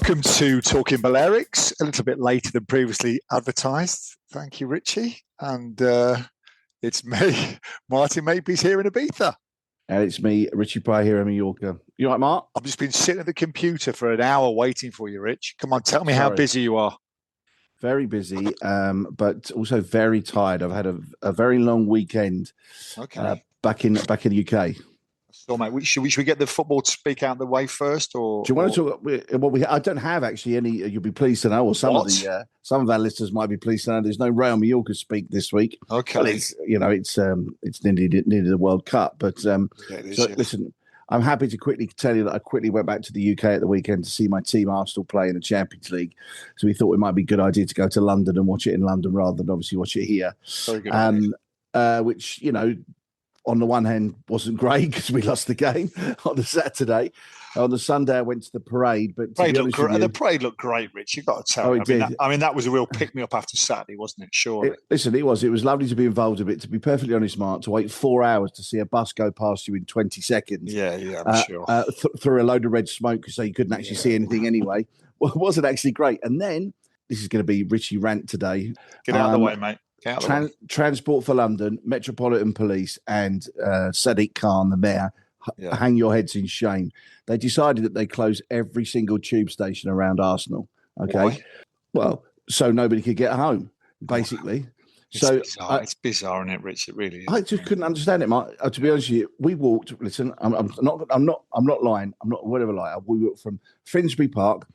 Welcome to Talking BALEARICS, a little bit later than previously advertised. Thank you, Richie. And it's me, Martin Makepeace, here in Ibiza. And it's me, Richie Pye, here in Mallorca. You all right, Mark? I've just been sitting at the computer for an hour waiting for you, Rich. Come on, tell me how busy you are. Very busy, but also very tired. I've had a very long weekend. Okay. Back in the UK. So, mate, should we get the football to speak out of the way first, or do you want to talk? I don't have actually any. You'll be pleased to know, or some of our listeners might be pleased to know. There's no Real Mallorca speak this week. Okay, well, it's nearly the World Cup, but listen, I'm happy to quickly tell you that I quickly went back to the UK at the weekend to see my team Arsenal play in the Champions League. So we thought it might be a good idea to go to London and watch it in London rather than obviously watch it here. Very good idea. Which on the one hand, wasn't great because we lost the game on the Saturday. On the Sunday, I went to the parade. But the parade looked great, Rich. You've got to tell me. That was a real pick-me-up after Saturday, wasn't it? Sure. It was. It was lovely to be involved in it. To be perfectly honest, Mark, to wait 4 hours to see a bus go past you in 20 seconds. Yeah, I'm sure. Through a load of red smoke so you couldn't actually see anything anyway. Well, it wasn't actually great. And then, this is going to be Richie rant today. Get out of the way, mate. Transport for London, Metropolitan Police, and Sadiq Khan, the mayor, hang your heads in shame. They decided that they close every single tube station around Arsenal. Okay, why? Well, so nobody could get home, basically. It's bizarre, isn't it, Rich? It really is. I just couldn't understand it, Mark. To be honest with you, we walked. Listen, I'm not lying. I'm not whatever liar. We walked from Finsbury Park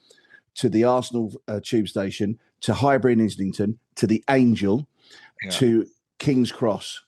to the Arsenal tube station to Highbury and Islington to the Angel. To King's Cross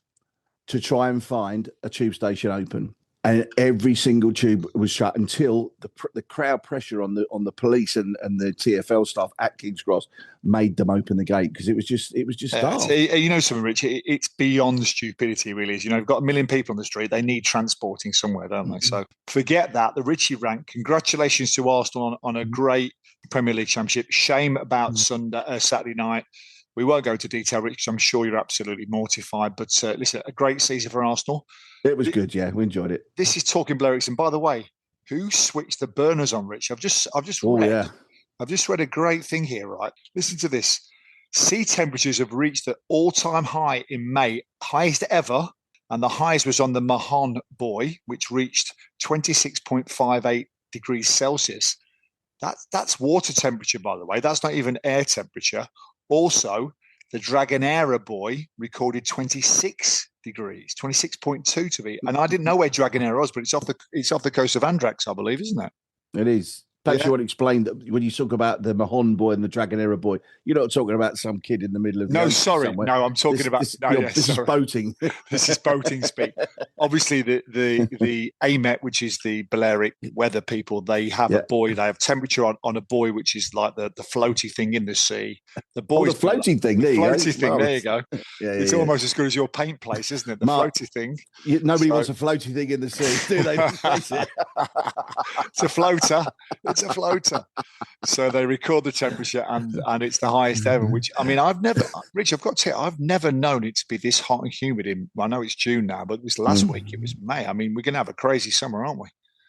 to try and find a tube station open, and every single tube was shut until the crowd pressure on the police and the TfL staff at King's Cross made them open the gate because it was just dark. Something, Rich, it's beyond stupidity, really. You've got 1 million people on the street. They need transporting somewhere, don't they? So forget that. The Richie rank. Congratulations to Arsenal on a great Premier League championship. Shame about Saturday night. We won't go into detail, Rich, because I'm sure you're absolutely mortified. But listen, a great season for Arsenal. It was good, yeah. We enjoyed it. This is Talking BALEARICS. And by the way, who switched the burners on, Rich? I've just read a great thing here, right? Listen to this. Sea temperatures have reached the all-time high in May, highest ever. And the highest was on the Mahon buoy, which reached 26.58 degrees Celsius. That's water temperature, by the way. That's not even air temperature. Also, the Dragonera buoy recorded 26 degrees, 26.2 to be. And I didn't know where Dragonera was, but it's off the coast of Andrax, I believe, isn't it? It is. Perhaps you want to explain that when you talk about the Mahon buoy and the Dragonera buoy, you're not talking about some kid in the middle of somewhere. No, I'm talking this is boating. This is boating speak. Obviously, the AMET, which is the Balearic weather people, they have a buoy. They have temperature on a buoy, which is like the floaty thing in the sea. The buoy, the floating thing. There you go. Floaty thing. There you go. It's almost as good as your paint place, isn't it? The floaty thing. Nobody wants a floaty thing in the sea, do they? It's a floater. It's a floater. So they record the temperature and it's the highest ever, which, I mean, I've never known it to be this hot and humid I know it's June now, but it was last week, it was May. I mean, we're going to have a crazy summer, aren't we?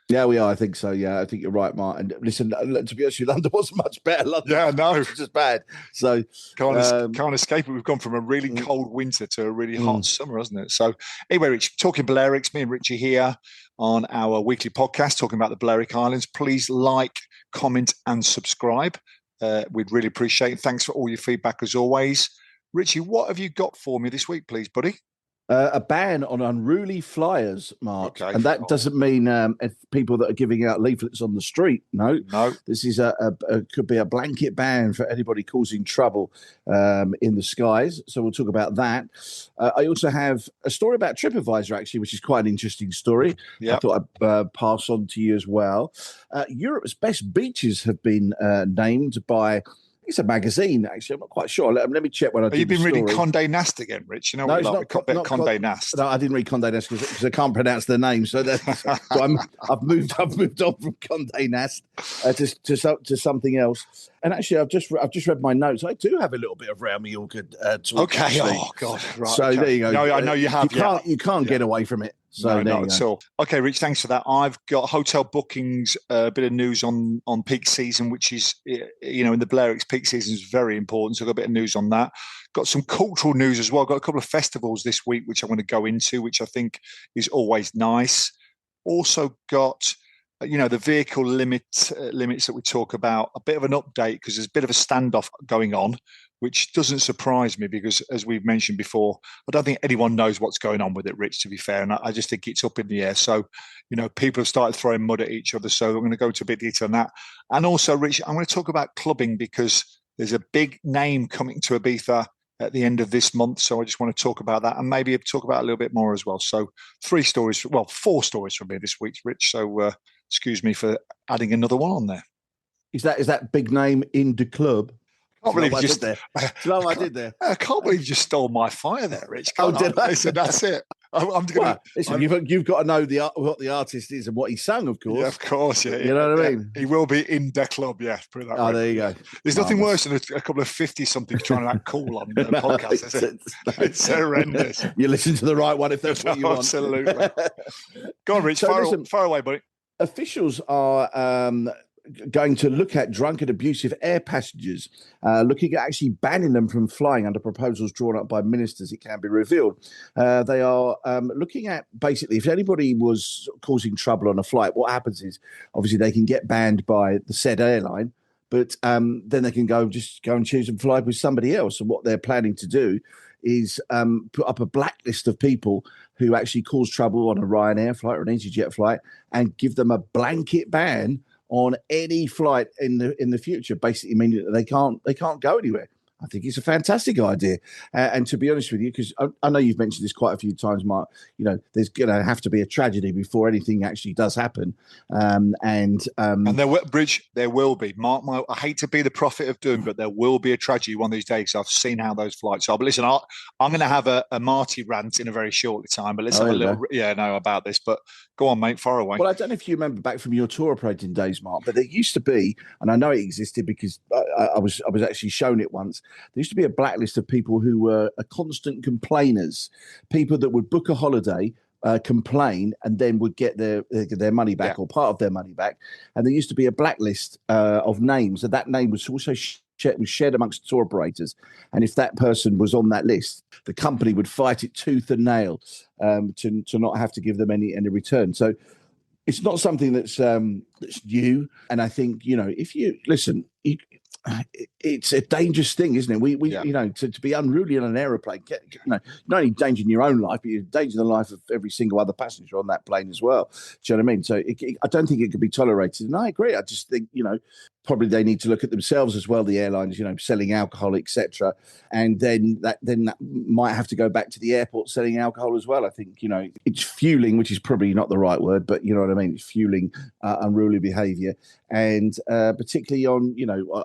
Yeah, we are. I think so. Yeah, I think you're right, Mark. And listen, to be honest with you, London wasn't much better. London was just bad. So can't escape it. We've gone from a really cold winter to a really hot summer, hasn't it? So anyway, Rich, Talking BALEARICS, me and Richie here on our weekly podcast talking about the Balearic Islands. Please like, comment, and subscribe. We'd really appreciate it. Thanks for all your feedback as always. Richie, what have you got for me this week, please, buddy? A ban on unruly flyers, Mark. Okay, and that doesn't mean people that are giving out leaflets on the street. No. This is could be a blanket ban for anybody causing trouble in the skies. So we'll talk about that. I also have a story about TripAdvisor, actually, which is quite an interesting story. Yep. I thought I'd pass on to you as well. Europe's best beaches have been named by... It's a magazine, actually. I'm not quite sure. Let me check when I do. You've been reading Condé Nast again, Rich. You know, no, not Condé Nast. No, I didn't read Condé Nast because I can't pronounce their name. So I've moved on from Condé Nast to something else. And actually, I've just read my notes. I do have a little bit of Real Mallorca talk. Okay. Actually. Oh God. Right. So there you go. No, I know you have. You can't get away from it. So no, not at all. Okay, Rich, thanks for that. I've got hotel bookings, a bit of news on peak season, which is, in the BALEARICS, peak season is very important. So I've got a bit of news on that. Got some cultural news as well. Got a couple of festivals this week, which I'm going to go into, which I think is always nice. Also got, the vehicle limits that we talk about, a bit of an update because there's a bit of a standoff going on, which doesn't surprise me because, as we've mentioned before, I don't think anyone knows what's going on with it, Rich, to be fair. And I just think it's up in the air. So, people have started throwing mud at each other. So I'm going to go into a bit of detail on that. And also, Rich, I'm going to talk about clubbing because there's a big name coming to Ibiza at the end of this month. So I just want to talk about that and maybe talk about a little bit more as well. So 4 stories from me this week, Rich. So excuse me for adding another one on there. Is that big name in the club? I can't believe I did there. I can't believe you just stole my fire there, Rich. Did I? Listen, that's it. You've got to know what the artist is and what he sang, of course. Yeah, of course. Yeah, you know what I mean? He will be in the club. Yeah, put it that way. There you go. There's nothing worse than a couple of 50-somethings trying to act cool on the podcast. Is it? It's horrendous. You listen to the right one if that's what you want. Absolutely. Go on, Rich. Fire away, buddy. Officials are going to look at drunk and abusive air passengers, looking at actually banning them from flying under proposals drawn up by ministers, it can be revealed. They are looking at, basically, if anybody was causing trouble on a flight, what happens is, obviously, they can get banned by the said airline, but then they can go and choose and fly with somebody else. And what they're planning to do is put up a blacklist of people who actually cause trouble on a Ryanair flight or an EasyJet flight and give them a blanket ban on any flight in the future, basically meaning that they can't go anywhere. I think it's a fantastic idea. And to be honest with you, because I know you've mentioned this quite a few times, Mark, there's going to have to be a tragedy before anything actually does happen. And there will be. Mark, I hate to be the prophet of doom, but there will be a tragedy one of these days. I've seen how those flights are. But listen, I'm going to have a Marty rant in a very short time, but let's have a little, about this. But go on, mate, far away. Well, I don't know if you remember back from your tour operating days, Mark, but there used to be, and I know it existed because I was actually shown it once. There used to be a blacklist of people who were constant complainers, people that would book a holiday, complain, and then would get their money back or part of their money back. And there used to be a blacklist of names, and that name was also shared amongst tour operators. And if that person was on that list, the company would fight it tooth and nail to not have to give them any return. So it's not something that's new. And I think, if you listen, it's a dangerous thing, isn't it? We to be unruly on an aeroplane, not only endangering your own life, but you're endangering the life of every single other passenger on that plane as well. Do you know what I mean? So I don't think it could be tolerated. And I agree. I just think, probably they need to look at themselves as well, the airlines, selling alcohol, etc. And then that might have to go back to the airport selling alcohol as well. I think, it's fueling, which is probably not the right word, but you know what I mean? It's fueling unruly behaviour. And particularly on,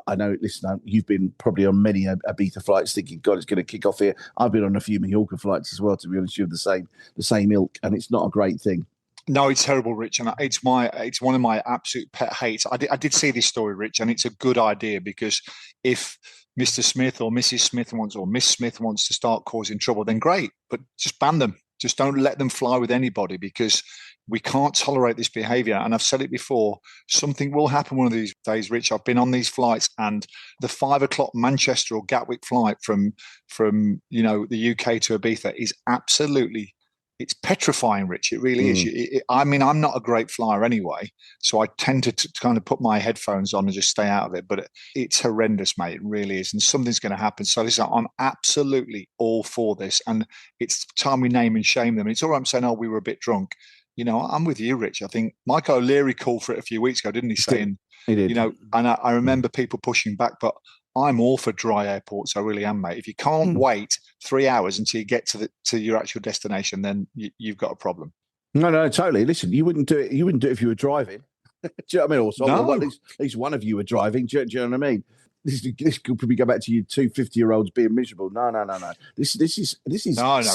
I know, listen, you've been probably on many Ibiza flights thinking, God, it's going to kick off here. I've been on a few Mallorca flights as well, to be honest with you, the same ilk, and it's not a great thing. No, it's terrible, Rich, and it's one of my absolute pet hates. I did see this story, Rich, and it's a good idea because if Mr. Smith or Mrs. Smith or Miss Smith wants to start causing trouble, then great, but just ban them. Just don't let them fly with anybody because we can't tolerate this behaviour. And I've said it before, something will happen one of these days, Rich. I've been on these flights, and the 5 o'clock Manchester or Gatwick flight from the UK to Ibiza is absolutely. It's petrifying, Rich. It really is. I'm not a great flyer anyway, so I tend to kind of put my headphones on and just stay out of it. But it's horrendous, mate. It really is. And something's going to happen. So listen, I'm absolutely all for this. And it's time we name and shame them. It's all right, I'm saying, we were a bit drunk. I'm with you, Rich. I think Michael O'Leary called for it a few weeks ago, didn't he? Saying, he did. And I remember people pushing back, but I'm all for dry airports. I really am, mate. If you can't wait 3 hours until you get to your actual destination, then you've got a problem. No, totally. Listen, you wouldn't do it. You wouldn't do it if you were driving. Do you know what I mean? Also, no. At least one of you were driving. Do you know what I mean? This could probably go back to you 2 50-year-olds being miserable. No. This is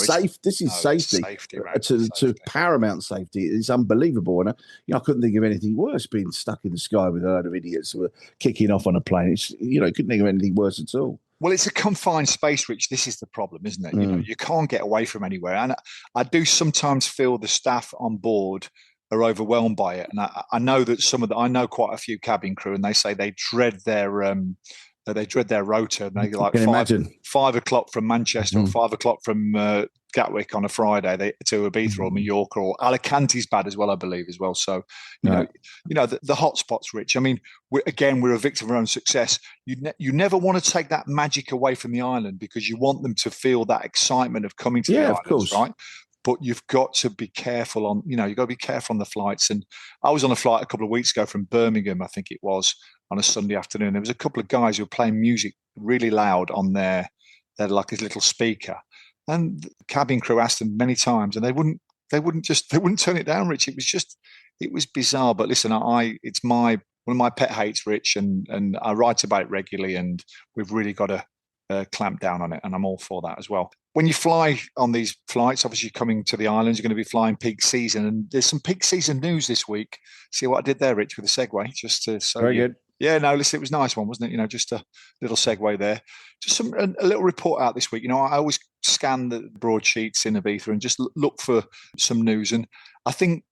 safe. This is safety. To paramount safety. It's unbelievable. And I couldn't think of anything worse being stuck in the sky with a load of idiots who were kicking off on a plane. Couldn't think of anything worse at all. Well, it's a confined space, Rich. This is the problem, isn't it? You know, you can't get away from anywhere. And I do sometimes feel the staff on board are overwhelmed by it. And I know that I know quite a few cabin crew, and they say they dread their rota. They like 5 o'clock from Manchester or 5 o'clock from Gatwick on a Friday to Ibiza or Mallorca, or Alicante's bad as well, I believe as well. So you know the hot spots, Rich. I mean, we're a victim of our own success. You never want to take that magic away from the island, because you want them to feel that excitement of coming to the islands, of course, right? But you've got to be careful you've got to be careful on the flights. And I was on a flight a couple of weeks ago from Birmingham, I think it was, on a Sunday afternoon. There was a couple of guys who were playing music really loud on their like his little speaker. And the cabin crew asked them many times, and they wouldn't turn it down, Rich. It was bizarre. But listen, it's one of my pet hates, Rich, and I write about it regularly, and we've really got to clamp down on it, and I'm all for that as well. When you fly on these flights, obviously coming to the islands, you're going to be flying peak season, and there's some peak season news this week. See what I did there, Rich, with a segue, just to very good. Yeah, no, listen, it was a nice one, wasn't it? You know, just a little segue there. Just a little report out this week. You know, I always scan the broadsheets in Ibiza and just look for some news, and I think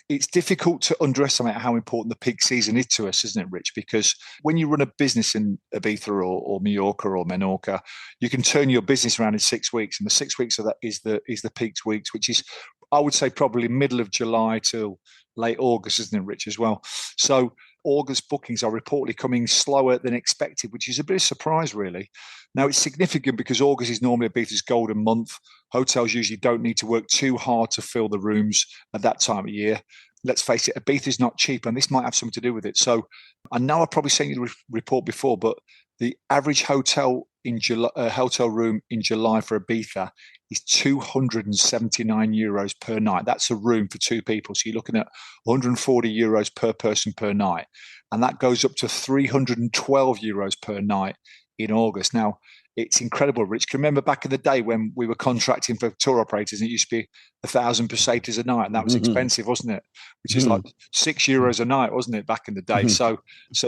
it's difficult to underestimate how important the peak season is to us, isn't it, Rich? Because when you run a business in Ibiza or Mallorca or Menorca, you can turn your business around in 6 weeks, and the 6 weeks of that is the peak weeks, which is, I would say, probably middle of July till late August, isn't it, Rich, as well? So August bookings are reportedly coming slower than expected, which is a bit of a surprise, really. Now, it's significant because August is normally Ibiza's golden month. Hotels usually don't need to work too hard to fill the rooms at that time of year. Let's face it, Ibiza's not cheap, and this might have something to do with it. So I know I've probably sent you the report before, but the average hotel room in July for Ibiza is €279 per night. That's a room for 2 people. So you're looking at €140 per person per night. And that goes up to €312 per night in August. Now, it's incredible, Rich. Can you remember back in the day when we were contracting for tour operators, and it used to be 1,000 pesetas a night, and that was expensive, wasn't it? Which is like €6 a night, wasn't it, back in the day? So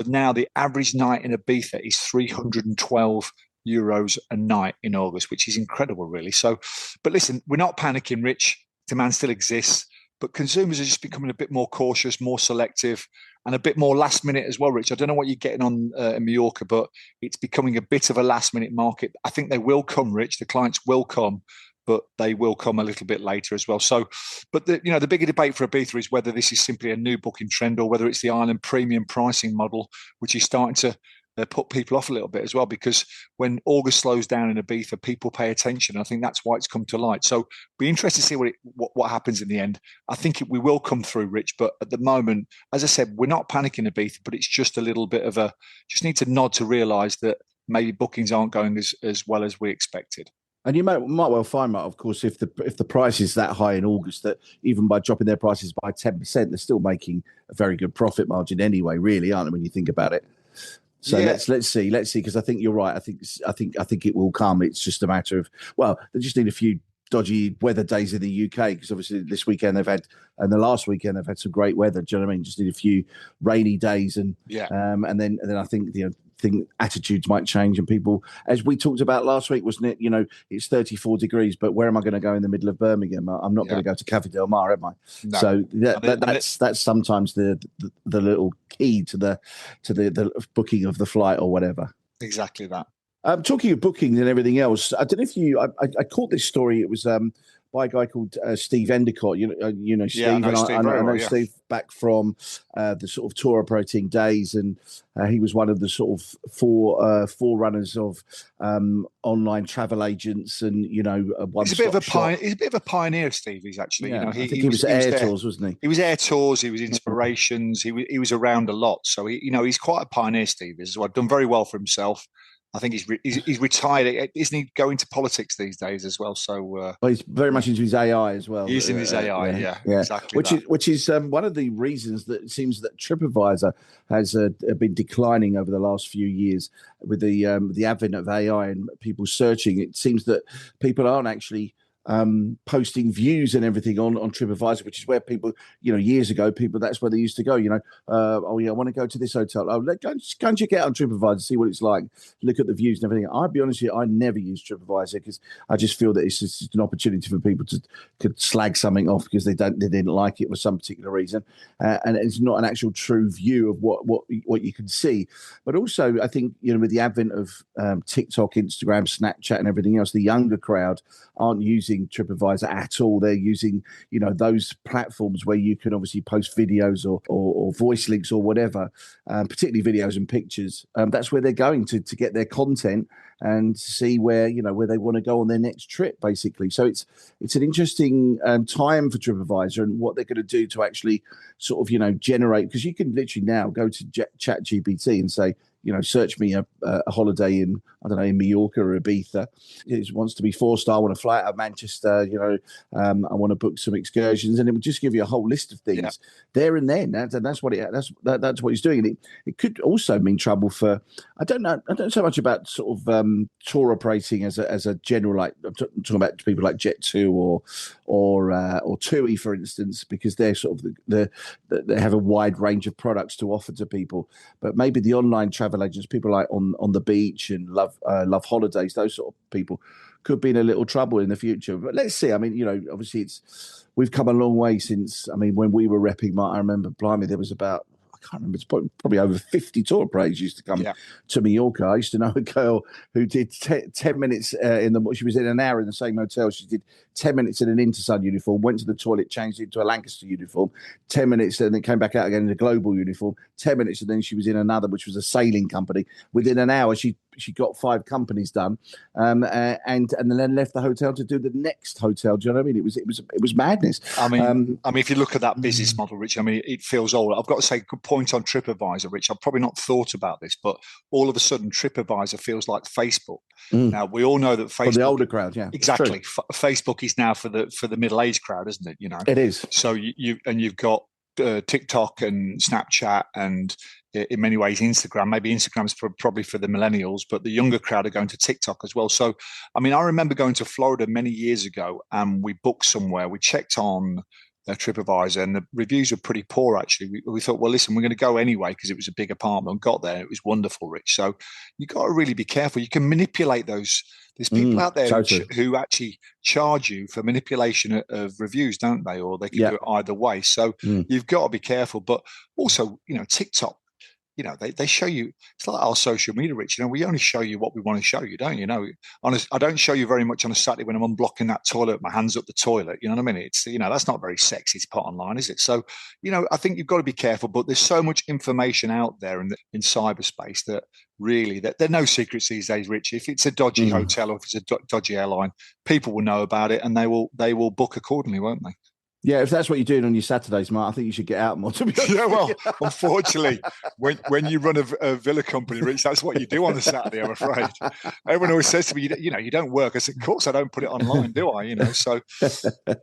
now the average night in Ibiza is €312 a night in August, which is incredible, really. So, but listen, we're not panicking, Rich. Demand still exists, but consumers are just becoming a bit more cautious, more selective, and a bit more last minute as well, Rich. I don't know what you're getting on in Mallorca, but it's becoming a bit of a last minute market. I think they will come, Rich. The clients will come, but they will come a little bit later as well. So, but the bigger debate for Ibiza is whether this is simply a new booking trend or whether it's the island premium pricing model, which is starting to put people off a little bit as well, because when August slows down in Ibiza, people pay attention. I think that's why it's come to light. So be interested to see what happens in the end. I think we will come through, Rich, but at the moment, as I said, we're not panicking Ibiza, but it's just a little bit of just need to nod to realise that maybe bookings aren't going as well as we expected. And you might well find, Mark, of course, if the price is that high in August, that even by dropping their prices by 10%, they're still making a very good profit margin anyway, really, aren't they, when you think about it? So let's see, because I think you're right. I think it will come. It's just a matter of, well, they just need a few dodgy weather days in the UK, because obviously this weekend and the last weekend they've had some great weather. Do you know what I mean? Just need a few rainy days, and then I think attitudes might change, and people, as we talked about last week, wasn't it? You know, it's 34 degrees, but where am I going to go in the middle of Birmingham? I'm not going to go to Café Del Mar, am I? No. So that's sometimes the little key to the booking of the flight or whatever. Exactly that. Talking of bookings and everything else, I don't know if I caught this story. It was by a guy called Steve Endicott. You know Steve, I know Steve back from the sort of tour operating days, and he was one of the sort of forerunners of online travel agents, and he's a bit of a pioneer. Steve, he's actually, he was Air Tours, wasn't he? He was Air Tours. He was Inspirations. He was around a lot, so he's quite a pioneer. Steve is well, done very well for himself. I think he's retired. Isn't he going to politics these days as well? So he's very much into his AI as well. He's in his AI, yeah, exactly. Which is one of the reasons that it seems that TripAdvisor has been declining over the last few years with the advent of AI and people searching. It seems that people aren't actually posting views and everything on TripAdvisor, which is where people, years ago, that's where they used to go, oh yeah, I want to go to this hotel. Oh, go and check it out on TripAdvisor, see what it's like, look at the views and everything. I'll be honest with you, I never use TripAdvisor because I just feel that it's just an opportunity for people to could slag something off because they didn't like it for some particular reason, and it's not an actual true view of what you can see. But also, I think with the advent of TikTok, Instagram, Snapchat, and everything else, the younger crowd aren't using TripAdvisor at all. They're using those platforms where you can obviously post videos or voice links or whatever, particularly videos and pictures. That's where they're going to get their content and see where they want to go on their next trip, basically. So it's an interesting time for TripAdvisor and what they're going to do to actually sort of generate, because you can literally now go to ChatGPT and say, search me a holiday in, I don't know, in Mallorca or Ibiza. It wants to be 4-star. I want to fly out of Manchester. I want to book some excursions, and it would just give you a whole list of things there and then. That's what that's what he's doing. And it could also mean trouble for. I don't know so much about sort of tour operating as a general. Like I'm talking about people like Jet2 or TUI, for instance, because they're sort of they have a wide range of products to offer to people. But maybe the online travel agents, people like on the beach and love holidays, those sort of people could be in a little trouble in the future. But let's see. I mean, obviously we've come a long way since. I mean, when we were repping, I remember, blimey, there was about, I can't remember, it's probably over 50 tour operators used to come to Mallorca. I used to know a girl who did 10 minutes she was in an hour in the same hotel. She did 10 minutes in an Intersun uniform, went to the toilet, changed into a Lancaster uniform, 10 minutes, and then came back out again in a global uniform, 10 minutes, and then she was in another, which was a sailing company. Within an hour, she got 5 companies done, and then left the hotel to do the next hotel. Do you know what I mean? It was madness. I mean, if you look at that business model, Rich, I mean, it feels old. I've got to say, good point on TripAdvisor, Rich. I've probably not thought about this, but all of a sudden, TripAdvisor feels like Facebook. Now, we all know that Facebook, for the older crowd, exactly. Facebook is now for the middle-aged crowd, isn't it? It is. So you've got TikTok and Snapchat and, in many ways, Instagram. Maybe Instagram's probably for the millennials, but the younger crowd are going to TikTok as well. So, I mean, I remember going to Florida many years ago, and we booked somewhere. We checked on TripAdvisor, and the reviews were pretty poor, actually. We thought, well, listen, we're going to go anyway because it was a big apartment. Got there, it was wonderful, Rich. So you got to really be careful. You can manipulate those. There's people out there who actually charge you for manipulation of reviews, don't they? Or they can do it either way. So you've got to be careful. But also, TikTok, they show you, it's like our social media, Rich. We only show you what we want to show you, don't you? I don't show you very much on a Saturday when I'm unblocking that toilet, my hands up the toilet. You know what I mean? It's, that's not very sexy to put online, is it? So, I think you've got to be careful, but there's so much information out there in cyberspace that really, that there are no secrets these days, Rich. If it's a dodgy hotel or if it's a dodgy airline, people will know about it and they will book accordingly, won't they? Yeah, if that's what you're doing on your Saturdays, Mark, I think you should get out more. To be honest. Yeah, well, unfortunately, when you run a villa company, Rich, that's what you do on a Saturday, I'm afraid. Everyone always says to me, you don't work. I said, of course I don't put it online, do I? So,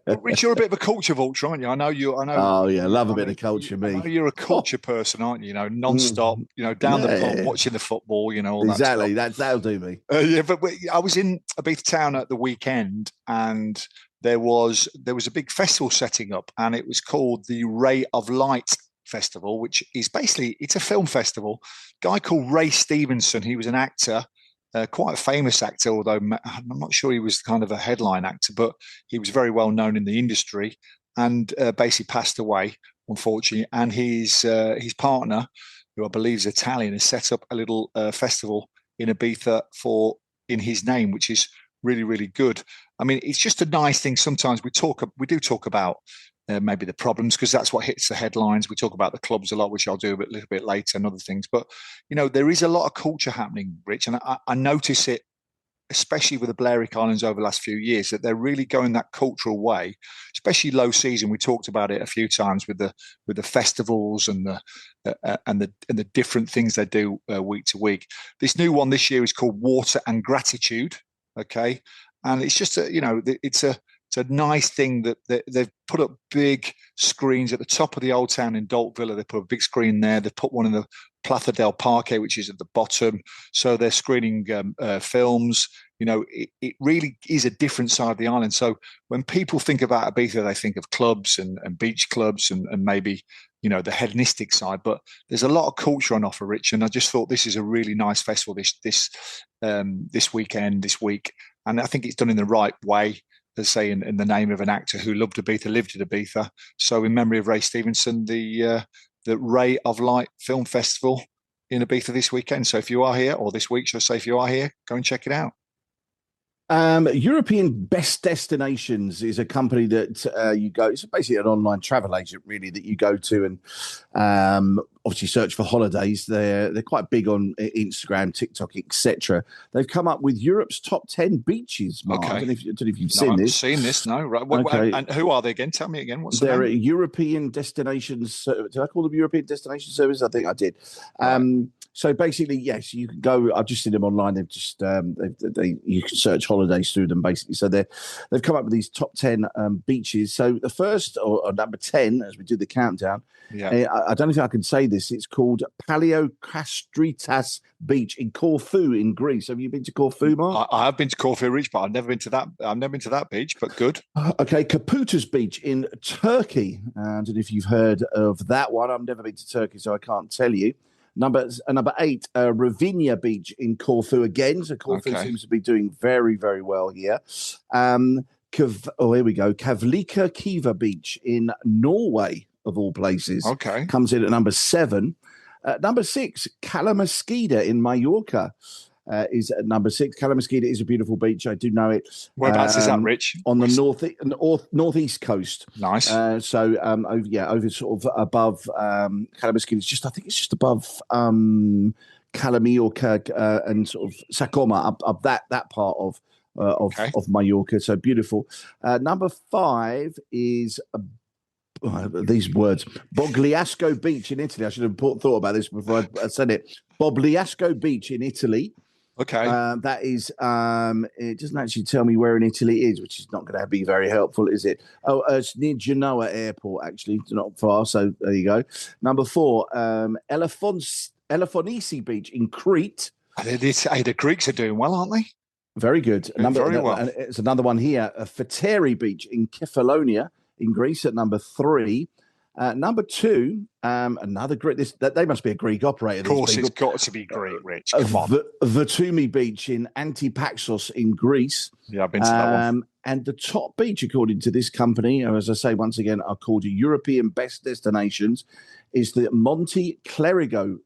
Rich, you're a bit of a culture vulture, aren't you? I know. Oh yeah, love a bit of culture, me. I know you're a culture person, aren't you? Non-stop, down the pub, watching the football, all exactly. that stuff. That'll do me. Yeah, but I was in Ibiza Town at the weekend, and there was a big festival setting up, and it was called the Ray of Light Festival, which is basically, it's a film festival. A guy called Ray Stevenson, he was an actor, quite a famous actor, although I'm not sure he was kind of a headline actor, but he was very well known in the industry, and basically passed away, unfortunately. And his partner, who I believe is Italian, has set up a little festival in Ibiza in his name, which is really, really good. I mean, it's just a nice thing. Sometimes we do talk about maybe the problems, because that's what hits the headlines. We talk about the clubs a lot, which I'll do a little bit later, and other things. But, there is a lot of culture happening, Rich, and I notice it, especially with the Balearic Islands over the last few years, that they're really going that cultural way, especially low season. We talked about it a few times with the festivals and the different things they do week to week. This new one this year is called Water and Gratitude. Okay. And it's just it's a nice thing that they've put up big screens at the top of the old town in Dolt Villa. They put a big screen there. They've put one in the Plaza del Parque, which is at the bottom. So they're screening films. It really is a different side of the island. So when people think about Ibiza, they think of clubs and beach clubs and maybe, the hedonistic side. But there's a lot of culture on offer, Rich. And I just thought this is a really nice festival this weekend, this week. And I think it's done in the right way, as say in the name of an actor who loved Ibiza, lived at Ibiza. So in memory of Ray Stevenson, the Ray of Light Film Festival in Ibiza this weekend. So if you are here, or this week, should I say, if you are here, go and check it out. European Best Destinations is a company that you go. It's basically an online travel agent, really, that you go to and obviously search for holidays. They're quite big on Instagram, TikTok, etc. They've come up with Europe's top 10 beaches. Mark. Okay. I don't know if you've seen this. Seen this? No. Right. Okay. And who are they again? Tell me again. What's they're the name? European Destinations. Did I call them European Destination Service? I think I did. Right. So basically, yes, you can go. I've just seen them online. They've just you can search holidays through them basically. So they've come up with these top 10 beaches. So the first or number 10, as we do the countdown. Yeah. I don't know if I can say this. It's called Paleokastritas Beach in Corfu in Greece. Have you been to Corfu, Mark? I have been to Corfu, Rich, but I've never been to that beach. But good. Okay, Kaputas Beach in Turkey. I don't know if you've heard of that one. I've never been to Turkey, so I can't tell you. Number 8, Ravinia Beach in Corfu again. So Corfu seems to be doing very, very well here. Here we go. Kavlika Kiva Beach in Norway, of all places. Okay. Comes in at number 7. Number 6, Calamasquita in Mallorca. Is at number 6. Calamasquita is a beautiful beach. I do know it. Whereabouts is that, Rich? On the northeast coast. Nice. Over sort of above Calamasquita. I think it's just above Calamioca and sort of Sacoma, up that part of Mallorca. So beautiful. Number 5 is these words. Bogliasco Beach in Italy. I should have thought about this before I said it. Bogliasco Beach in Italy. Okay. That is, it doesn't actually tell me where in Italy it is, which is not going to be very helpful, is it? Oh, it's near Genoa Airport, actually. It's not far, so there you go. Number 4, Elefonici Beach in Crete. The Greeks are doing well, aren't they? Very good. Very well. It's another one here, Fateri Beach in Kefalonia in Greece at number 3. Number 2, another Greek. They must be a Greek operator. Of course, it's got to be Greek, Rich. Come on. Vatumi Beach in Antipaxos in Greece. Yeah, I've been to that one. And the top beach, according to this company, as I say once again, are called European Best Destinations, is the Monte Clérigo,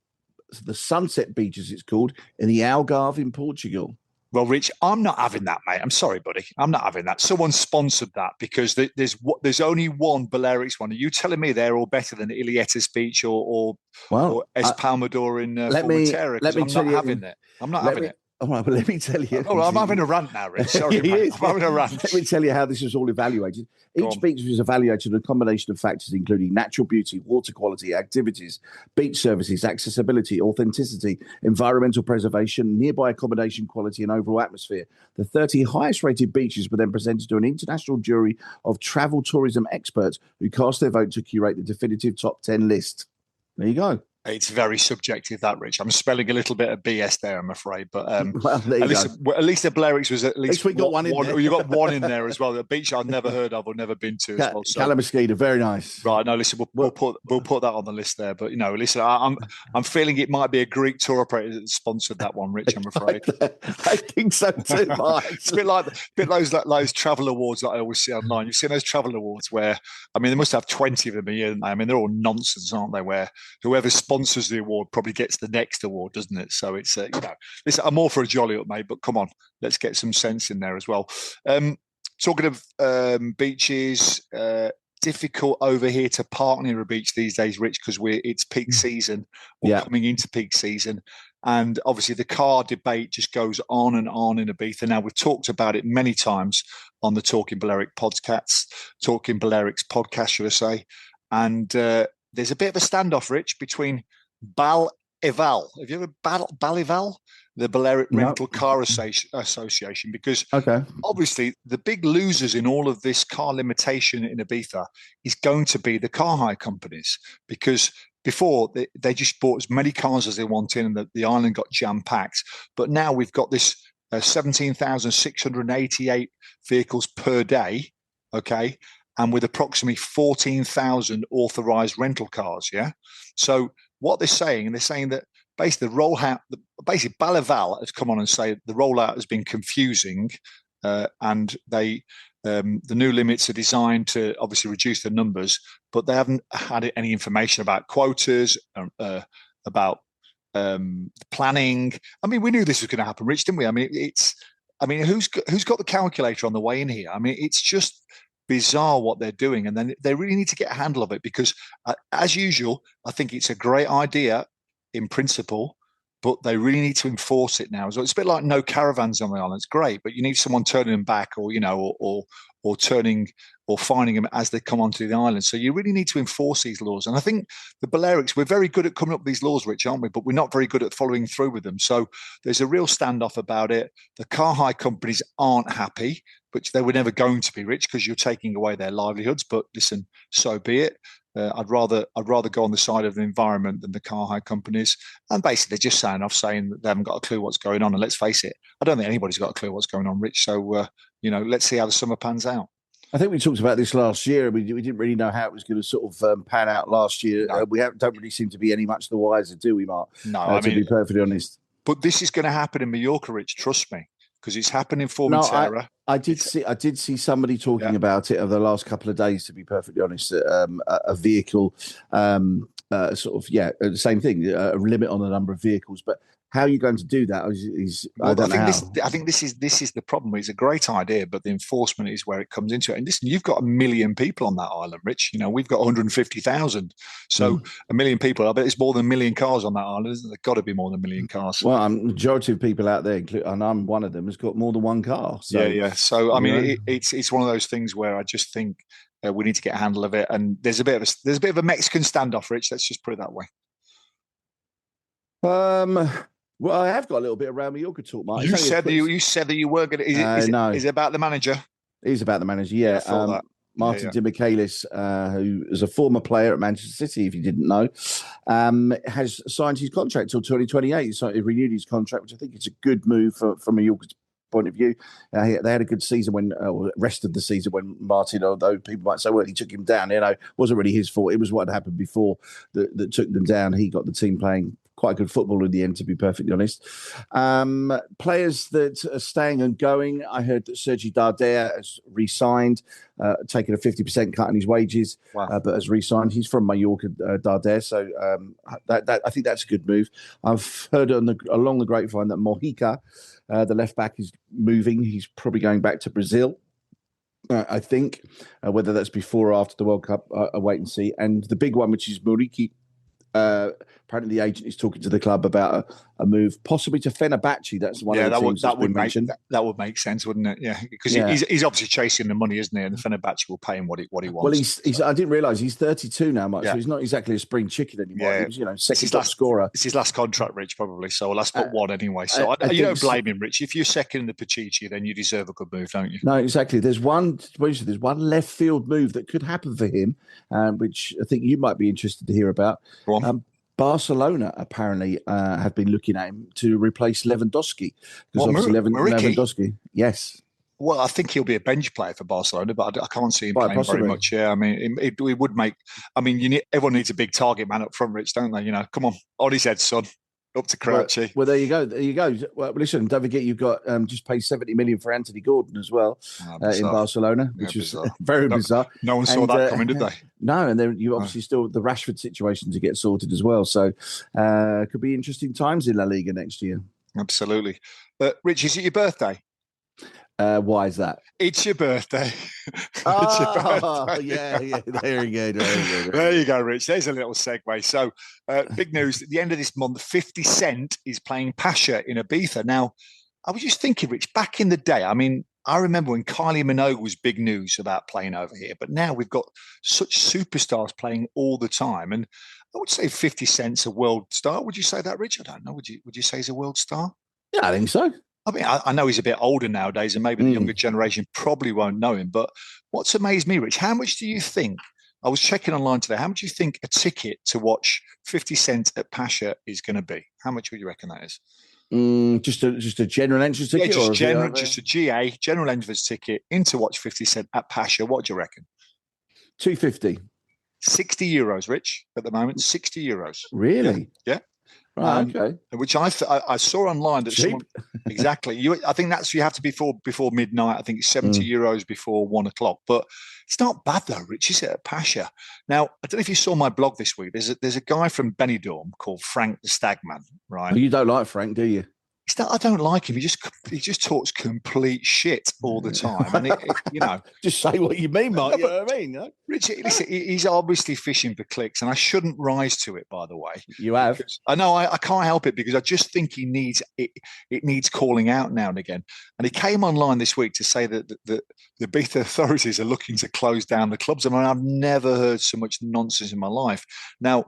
the Sunset Beach, as it's called, in the Algarve in Portugal. Well, Rich, I'm not having that, mate. I'm sorry, buddy. I'm not having that. Someone sponsored that because there's only one Balearics one. Are you telling me they're all better than Ilietas Beach or Espalmador in Formentera? I'm not having it. All right, but let me tell you. Oh, I'm having a rant now, Rich. Sorry, mate. I'm having a rant. Let me tell you how this was all evaluated. Each beach was evaluated with a combination of factors, including natural beauty, water quality, activities, beach services, accessibility, authenticity, environmental preservation, nearby accommodation quality, and overall atmosphere. The 30 highest-rated beaches were then presented to an international jury of travel tourism experts who cast their vote to curate the definitive top 10 list. There you go. It's very subjective, that, Rich. I'm spelling a little bit of BS there, I'm afraid. But at least the Balearics was at least we got one in there. You got one in there as well. A beach I've never heard of or never been to as well. So. Calamasquita, very nice. Right, no, listen, we'll put that on the list there. But listen, I'm feeling it might be a Greek tour operator that sponsored that one, Rich. I'm afraid. I think so too, Mike. It's a bit like those travel awards that I always see online. You've seen those travel awards where they must have 20 of them a year, don't they? They're all nonsense, aren't they? Where whoever sponsors the award probably gets the next award, doesn't it? So it's listen, I'm all for a jolly up, mate, but come on, let's get some sense in there as well. Talking of beaches, difficult over here to park near a beach these days, Rich, because it's peak season. We're coming into peak season, and obviously the car debate just goes on and on in Ibiza. Now, we've talked about it many times on the Talking Balearics podcast, should I say, and there's a bit of a standoff, Rich, between BALEARICS. Have you ever BALEARICS? The Balearic Rental Car Association, because obviously the big losers in all of this car limitation in Ibiza is going to be the car hire companies, because before they just bought as many cars as they wanted, and the island got jam packed. But now we've got this 17,688 vehicles per day, okay, and with approximately 14,000 authorized rental cars. Yeah. So what they're saying that basically the rollout, basically Balaval has come on and say the rollout has been confusing, and the new limits are designed to obviously reduce the numbers, but they haven't had any information about quotas, about planning. I mean, we knew this was going to happen, Rich, didn't we? I mean, who's got the calculator on the way in here? I mean, it's just bizarre what they're doing, and then they really need to get a handle of it, because as usual, I think it's a great idea in principle, but they really need to enforce it now. So it's a bit like no caravans on the island. It's great, but you need someone turning them back, or or turning or finding them as they come onto the island. So you really need to enforce these laws. And I think the Balearics, we're very good at coming up with these laws, Rich, aren't we? But we're not very good at following through with them. So there's a real standoff about it. The car hire companies aren't happy, which they were never going to be, Rich, because you're taking away their livelihoods. But listen, so be it. I'd rather go on the side of the environment than the car hire companies. And basically, they're just saying that they haven't got a clue what's going on. And let's face it, I don't think anybody's got a clue what's going on, Rich. So, let's see how the summer pans out. I think we talked about this last year. We didn't really know how it was going to sort of pan out last year. No. We don't really seem to be any much the wiser, do we, Mark? No, to be perfectly honest. But this is going to happen in Mallorca, Rich. Trust me, because it's happened in Formentera. I did see somebody talking about it over the last couple of days. To be perfectly honest, a vehicle, the same thing, a limit on the number of vehicles, but. How are you going to do that? I think this is the problem. It's a great idea, but the enforcement is where it comes into it. And listen, you've got 1 million people on that island, Rich. We've got 150,000. So 1 million people. I bet it's more than 1 million cars on that island, isn't there? Got to be more than 1 million cars. Well, majority of people out there, and I'm one of them, has got more than one car. So, yeah. So I mean, it's one of those things where I just think we need to get a handle of it. And there's a bit of a Mexican standoff, Rich. Let's just put it that way. Well, I have got a little bit around Mallorca talk, Mark. You said that you were going to. Is it about the manager? It is about the manager, yeah. Martin Di Michaelis, who is a former player at Manchester City, if you didn't know, has signed his contract till 2028. So he renewed his contract, which I think is a good move from Mallorca's point of view. They had a good season rest of the season when Martin, although people might say, well, he took him down. Wasn't really his fault. It was what had happened before that took them down. He got the team playing quite good football in the end, to be perfectly honest. Players that are staying and going, I heard that Sergi Darder has re-signed, taking a 50% cut in his wages, but has re-signed. He's from Mallorca, Darder, so I think that's a good move. I've heard along the grapevine that Mojica, the left-back, is moving. He's probably going back to Brazil. I think, whether that's before or after the World Cup, I'll wait and see. And the big one, which is Muriqi, apparently the agent is talking to the club about a move, possibly to Fenerbahce. That's one of the teams that would mentioned. That would make sense, wouldn't it? Yeah, because he's obviously chasing the money, isn't he? And the Fenerbahce will pay him what he wants. Well, he's I didn't realise he's 32 now, Mark, so he's not exactly a spring chicken anymore. Yeah. He was, second top scorer. It's his last contract, Rich, probably. So last but one anyway. So you don't blame him, Rich. If you're second in the Pichichi, then you deserve a good move, don't you? No, exactly. There's one left field move that could happen for him, which I think you might be interested to hear about. Go on. Barcelona apparently have been looking at him to replace Lewandowski. Because obviously Lewandowski, yes. Well, I think he'll be a bench player for Barcelona, but I can't see him playing very much. Yeah, I mean, it would make. I mean, everyone needs a big target man up front, Rich, don't they? Come on, on his head, son. Up to Crouchy. Well, there you go. Well, listen, don't forget you've got just paid 70 million for Anthony Gordon as well in Barcelona, which was very bizarre. No one saw that coming, did they? No, and then you obviously still the Rashford situation to get sorted as well. So could be interesting times in La Liga next year. Absolutely. Rich, is it your birthday? Why is that? It's your birthday. Yeah. There you go. There you go, Rich. There's a little segue. So, big news. At the end of this month, 50 Cent is playing Pasha in Ibiza. Now, I was just thinking, Rich, back in the day, I mean, I remember when Kylie Minogue was big news about playing over here, but now we've got such superstars playing all the time. And I would say 50 Cent's a world star. Would you say that, Rich? I don't know. Would you say he's a world star? Yeah, I think so. I mean, I know he's a bit older nowadays, and maybe the younger generation probably won't know him. But what's amazed me, Rich, how much do you think I was checking online today. How much do you think a ticket to watch 50 Cent at Pacha is going to be? How much would you reckon that is? Just a general entrance ticket? Just a GA, general entrance ticket in to watch 50 Cent at Pacha. What do you reckon? 250. 60 euros, Rich, at the moment. 60 euros. Really? Yeah. Okay. Which I saw online that someone, exactly. I think that's you have to be before midnight. I think it's 70 euros before 1 o'clock. But it's not bad though, Rich, is it, at Pacha? Now, I don't know if you saw my blog this week. There's a guy from Benidorm called Frank the Stagman, right? Oh, you don't like Frank, do you? I don't like him. He just talks complete shit all the time, and just say what you mean, Mark. You know what I mean? No? Richard, listen, he's obviously fishing for clicks, and I shouldn't rise to it. By the way, you have. I know I can't help it because I just think he needs it. It needs calling out now and again. And he came online this week to say that the Ibiza authorities are looking to close down the clubs. I mean, I've never heard so much nonsense in my life. Now,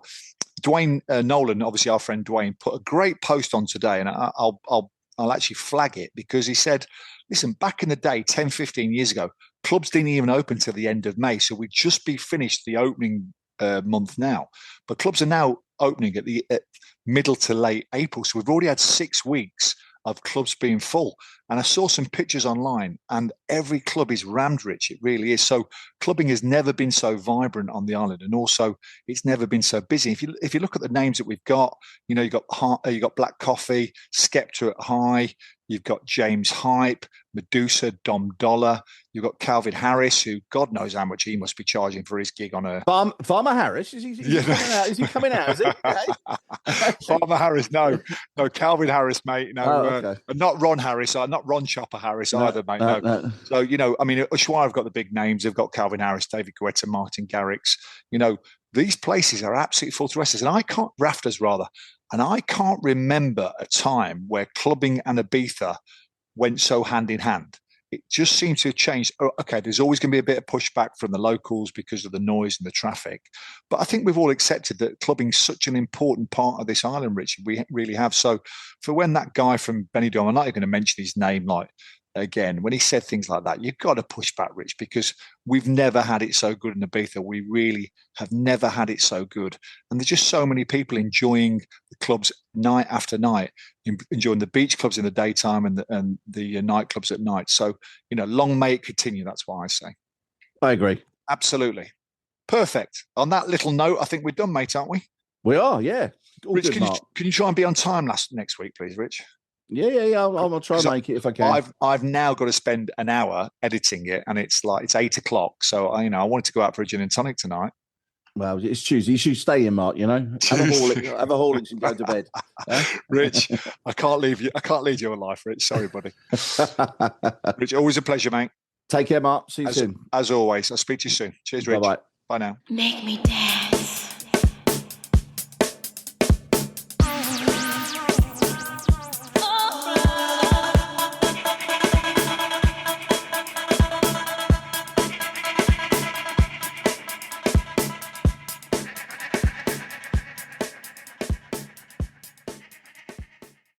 Dwayne Nolan, obviously our friend Dwayne, put a great post on today, and I'll actually flag it because he said, listen, back in the day, 10, 15 years ago, clubs didn't even open till the end of May. So we'd just be finished the opening month now. But clubs are now opening at middle to late April. So we've already had 6 weeks of clubs being full. And I saw some pictures online and every club is rammed, Rich. It really is. So clubbing has never been so vibrant on the island. And also it's never been so busy. If you look at the names that we've got, you've got Black Coffee, Skepta at High, you've got James Hype, Medusa, Dom Dollar. You've got Calvin Harris, who God knows how much he must be charging for his gig on a Farmer Harris. Is he coming out? Is he coming out? Is he? Farmer Harris, no, Calvin Harris, mate. No, okay. Not Ron Harris, not Ron Chopper Harris either, mate. No. So I mean, Ushuaia have got the big names. They've got Calvin Harris, David Guetta, Martin Garrix. These places are absolutely full to rafters, and I can't remember a time where clubbing and Ibiza went so hand in hand. It just seems to have changed. Okay, there's always going to be a bit of pushback from the locals because of the noise and the traffic. But I think we've all accepted that clubbing's such an important part of this island, Richard. We really have. So for when that guy from Benidorm, I'm not even going to mention his name, again, when he said things like that, you've got to push back, Rich, because we've never had it so good in Ibiza. We really have never had it so good. And there's just so many people enjoying the clubs night after night, enjoying the beach clubs in the daytime and the nightclubs at night. So, long may it continue. That's why I say. I agree. Absolutely. Perfect. On that little note, I think we're done, mate, aren't we? We are, yeah. All Rich, good, can you try and be on time next week, please, Rich? Yeah. I'll try and make it if I can. I've now got to spend an hour editing it, and it's 8 o'clock. So I wanted to go out for a gin and tonic tonight. Well, it's Tuesday. You should stay in, Mark. Have a Horlicks and go to bed. Rich, I can't leave you. I can't lead your life, Rich. Sorry, buddy. Rich, always a pleasure, mate. Take care, Mark. See you soon. As always, I'll speak to you soon. Cheers, Rich. Bye-bye. Bye now. Make me dance.